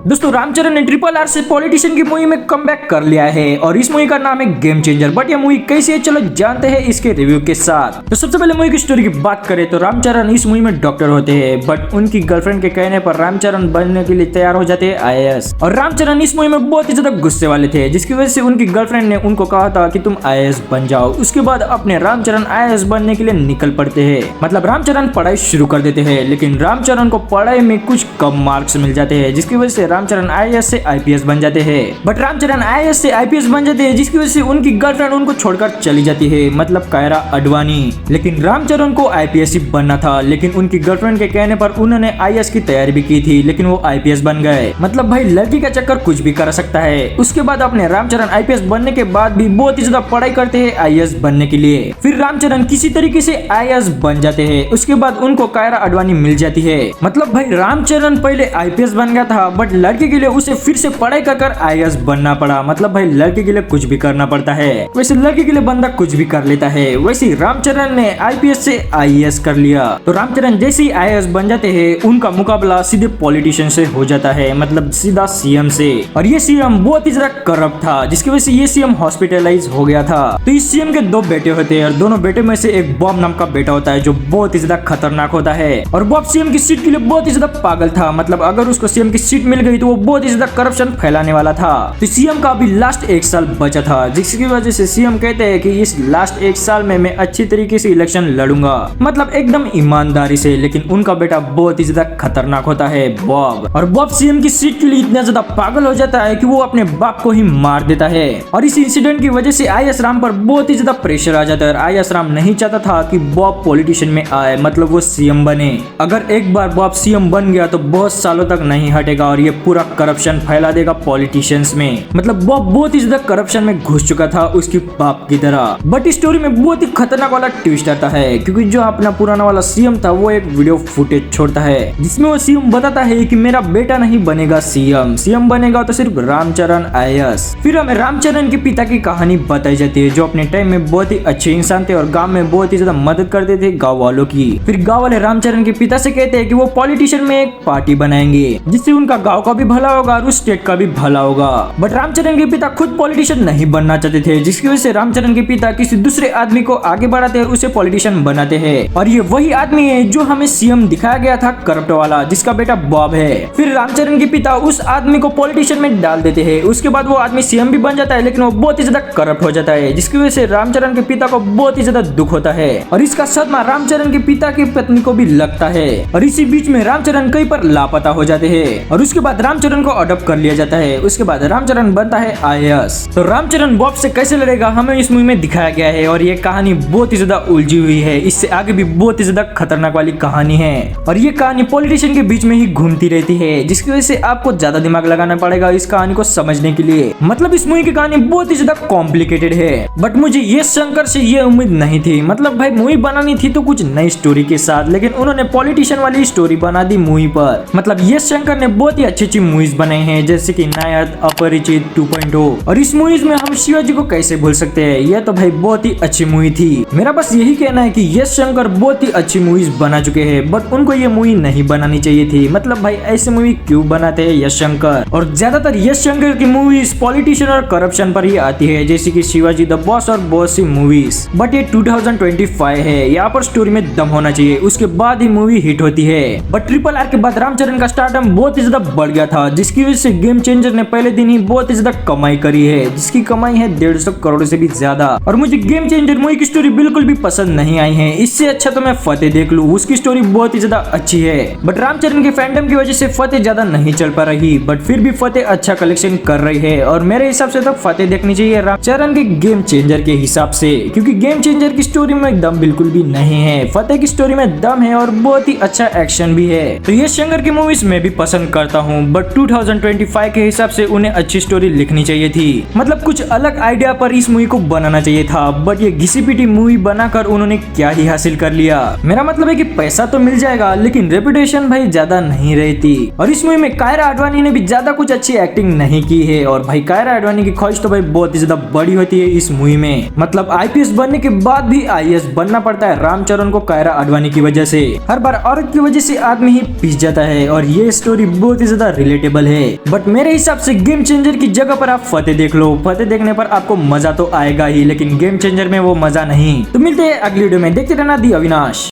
दोस्तों रामचरण ने RRR से पॉलिटिशियन की मूवी में कमबैक कर लिया है और इस मूवी का नाम है गेम चेंजर। बट ये मूवी कैसी है चलो जानते हैं इसके रिव्यू के साथ। तो सबसे पहले मूवी की स्टोरी की बात करें तो रामचरण इस मूवी में डॉक्टर होते हैं, बट उनकी गर्लफ्रेंड के कहने पर रामचरण बनने के लिए तैयार हो जाते हैं IAS। और रामचरण इस मूवी में बहुत ही ज्यादा गुस्से वाले थे, जिसकी वजह से उनकी गर्लफ्रेंड ने उनको कहा था कि तुम IAS बन जाओ। उसके बाद अपने रामचरण IAS बनने के लिए निकल पड़ते हैं। मतलब रामचरण पढ़ाई शुरू कर देते हैं, लेकिन रामचरण को पढ़ाई में कुछ कम मार्क्स मिल जाते हैं, जिसकी वजह से रामचरण IAS से IPS बन जाते हैं। बट रामचरण IAS से IPS बन जाते हैं, जिसकी वजह से उनकी गर्लफ्रेंड उनको छोड़कर चली जाती है, मतलब कायरा अडवाणी। लेकिन रामचरण को IPS ही बनना था, लेकिन उनकी गर्लफ्रेंड के कहने पर उन्होंने IAS की तैयारी भी की थी, लेकिन वो IPS बन गए। मतलब भाई लड़की का चक्कर कुछ भी कर सकता है। उसके बाद अपने रामचरण IPS बनने के बाद भी बहुत ही ज्यादा पढ़ाई करते हैं IAS बनने के लिए। फिर रामचरण किसी तरीके से IAS बन जाते हैं। उसके बाद उनको कायरा अडवाणी मिल जाती है। मतलब भाई रामचरण पहले IPS बन गया था, बट लड़के के लिए उसे फिर से पढ़ाई कर IAS बनना पड़ा। मतलब भाई लड़के के लिए कुछ भी करना पड़ता है, वैसे लड़के के लिए बंदा कुछ भी कर लेता है। वैसे रामचरण ने IPS से IAS कर लिया। तो रामचरण जैसे ही IAS बन जाते हैं, उनका मुकाबला सीधे पॉलिटिशियन से हो जाता है, मतलब सीधा CM से। और ये CM बहुत ही ज्यादा करप्ट था, जिसकी वजह से ये CM हॉस्पिटलाइज हो गया था। तो इस CM के 2 बेटे होते हैं और दोनों बेटे में से एक बॉब नाम का बेटा होता है, जो बहुत ही ज्यादा खतरनाक होता है। और बॉब CM की सीट के लिए बहुत ही ज्यादा पागल था। मतलब अगर उसको CM की सीट मिल गई तो वो बहुत ही ज्यादा करप्शन फैलाने वाला था। तो CM का अभी लास्ट 1 साल बचा था, जिसकी वजह से CM कहते हैं कि इस लास्ट 1 साल में मैं अच्छी तरीके से इलेक्शन लड़ूंगा, मतलब एकदम ईमानदारी से। लेकिन उनका बेटा बहुत ही ज्यादा खतरनाक होता है बॉब। और बॉब CM की सीट के लिए इतना ज्यादा पागल हो जाता है कि वो अपने बाप को ही मार देता है। और इस इंसिडेंट की वजह से IAS राम पर बहुत ही ज्यादा प्रेशर आ जाता है। और IAS राम नहीं चाहता था कि बॉब पॉलिटिशियन में आए, मतलब वो CM बने। अगर एक बार बॉब CM बन गया तो बहुत सालों तक नहीं हटेगा और ये पूरा करप्शन फैला देगा पॉलिटिशियंस में। मतलब बॉब बहुत ही ज्यादा करप्शन में घुस चुका था उसकी बाप की तरह। बट स्टोरी में बहुत ही खतरनाक वाला ट्विस्ट आता है, क्योंकि जो अपना पुराना वाला CM था वो एक वीडियो फुटेज छोड़ता है, जिसमें वो CM बताता है कि मेरा बेटा नहीं बनेगा CM बनेगा तो सिर्फ रामचरण IAS। फिर हमें रामचरण के पिता की कहानी बताई जाती है, जो अपने टाइम में बहुत ही अच्छे इंसान थे और गाँव में बहुत ही ज्यादा मदद करते थे गाँव वालों की। फिर गाँव वाले रामचरण के पिता से कहते हैं कि वो पॉलिटिशियन में एक पार्टी बनाएंगे, जिससे उनका गाँव का भी भला होगा और उस स्टेट का भी भला होगा। बट रामचरण के पिता खुद पॉलिटिशियन नहीं बनना चाहते थे, जिसकी वजह से रामचरण के पिता किसी दूसरे आदमी को आगे बढ़ाते हैं और उसे पॉलिटिशियन बनाते हैं। और ये वही आदमी है जो हमें CM दिखाया गया था करप्ट वाला, जिसका बेटा बॉब है। फिर रामचरण के पिता उस आदमी को पॉलिटिशियन में डाल देते हैं। उसके बाद वो आदमी CM भी बन जाता है, लेकिन वो बहुत ही ज्यादा करप्ट हो जाता है, जिसकी वजह से रामचरण के पिता को बहुत ही ज्यादा दुख होता है। और इसका सदमा रामचरण के पिता की पत्नी को भी लगता है। और इसी बीच में रामचरण कहीं पर लापता हो जाते हैं और उसके बाद रामचरण को अडॉप्ट कर लिया जाता है। उसके बाद रामचरण बनता है IAS। तो रामचरण बॉब से कैसे लड़ेगा हमें इस मूवी में दिखाया गया है। और ये कहानी बहुत ही ज्यादा उलझी हुई है, इससे आगे भी बहुत ही ज्यादा खतरनाक वाली कहानी है। और ये कहानी पॉलिटिशियन के बीच में ही घूमती रहती है, जिसकी वजह से आपको ज्यादा दिमाग लगाना पड़ेगा इस कहानी को समझने के लिए। मतलब इस मूवी की कहानी बहुत ही ज्यादा कॉम्प्लिकेटेड है, बट मुझे यश शंकर से ये उम्मीद नहीं थी। मतलब भाई मूवी बनानी थी तो कुछ नई स्टोरी के साथ, लेकिन उन्होंने पॉलिटिशियन वाली स्टोरी बना दी मूवी पर। मतलब यश शंकर ने बहुत ही अच्छी मूवीज बनाई हैं, जैसे कि नायक, अपरिचित, 2.0। और इस मूवीज में हम शिवाजी को कैसे भूल सकते हैं। यह तो भाई बहुत ही अच्छी मूवी थी। मेरा बस यही कहना है कि यश शंकर बहुत ही अच्छी मूवीज बना चुके हैं, बट उनको ये मूवी नहीं बनानी चाहिए थी। मतलब भाई ऐसे मूवी क्यों बनाते हैं यश शंकर। और ज्यादातर यश शंकर की मूवीज पॉलिटिशियन और करप्शन पर ही आती है, जैसे कि शिवाजी द बॉस और बहुत सी मूवीज। बट ये 2025 है, यहाँ पर स्टोरी में दम होना चाहिए, उसके बाद ही मूवी हिट होती है। बट RRR के बाद रामचरण का स्टारडम बहुत ही ज्यादा बढ़ गया था, जिसकी वजह से गेम चेंजर ने पहले दिन ही बहुत ही ज्यादा कमाई करी है, जिसकी कमाई है 150 करोड़ से भी ज्यादा। और मुझे गेम चेंजर मूवी की स्टोरी बिल्कुल भी पसंद नहीं आई है। इससे अच्छा तो मैं फतेह देख लूं, उसकी स्टोरी बहुत ही ज्यादा अच्छी है। बट रामचरण के फैंडम की वजह से फतेह ज्यादा नहीं चल पा रही, बट फिर भी फतेह अच्छा कलेक्शन कर रही है। और मेरे हिसाब से तो फतेह देखनी चाहिए रामचरण के गेम चेंजर के हिसाब से, क्योंकि गेम चेंजर की स्टोरी में दम बिल्कुल भी नहीं है। फतेह की स्टोरी में दम है और बहुत ही अच्छा एक्शन भी है। तो यश शंकर की मूवीज मैं भी पसंद करता हूँ, बट 2025 के हिसाब से उन्हें अच्छी स्टोरी लिखनी चाहिए थी। मतलब कुछ अलग आइडिया पर इस मूवी को बनाना चाहिए था, बट ये घिसी पिटी मूवी बनाकर उन्होंने क्या ही हासिल कर लिया। मेरा मतलब है कि पैसा तो मिल जाएगा, लेकिन रेपुटेशन भाई ज्यादा नहीं रहती। और इस मूवी में कायरा अडवाणी ने भी ज्यादा कुछ अच्छी एक्टिंग नहीं की है। और भाई कायरा अडवाणी की ख्वाहिश तो भाई बहुत ही ज्यादा बड़ी होती है इस मूवी में। मतलब IPS बनने के बाद भी IAS बनना पड़ता है रामचरण को कायरा अडवाणी की वजह से। हर बार औरत की वजह से आदमी ही पीस जाता है। और ये स्टोरी बहुत ही ज्यादा रिलेटेबल है। बट मेरे हिसाब से गेम चेंजर की जगह पर आप फतेह देख लो। फतेह देखने पर आपको मजा तो आएगा ही, लेकिन गेम चेंजर में वो मजा नहीं। तो मिलते हैं अगली वीडियो में, देखते रहना दी अविनाश।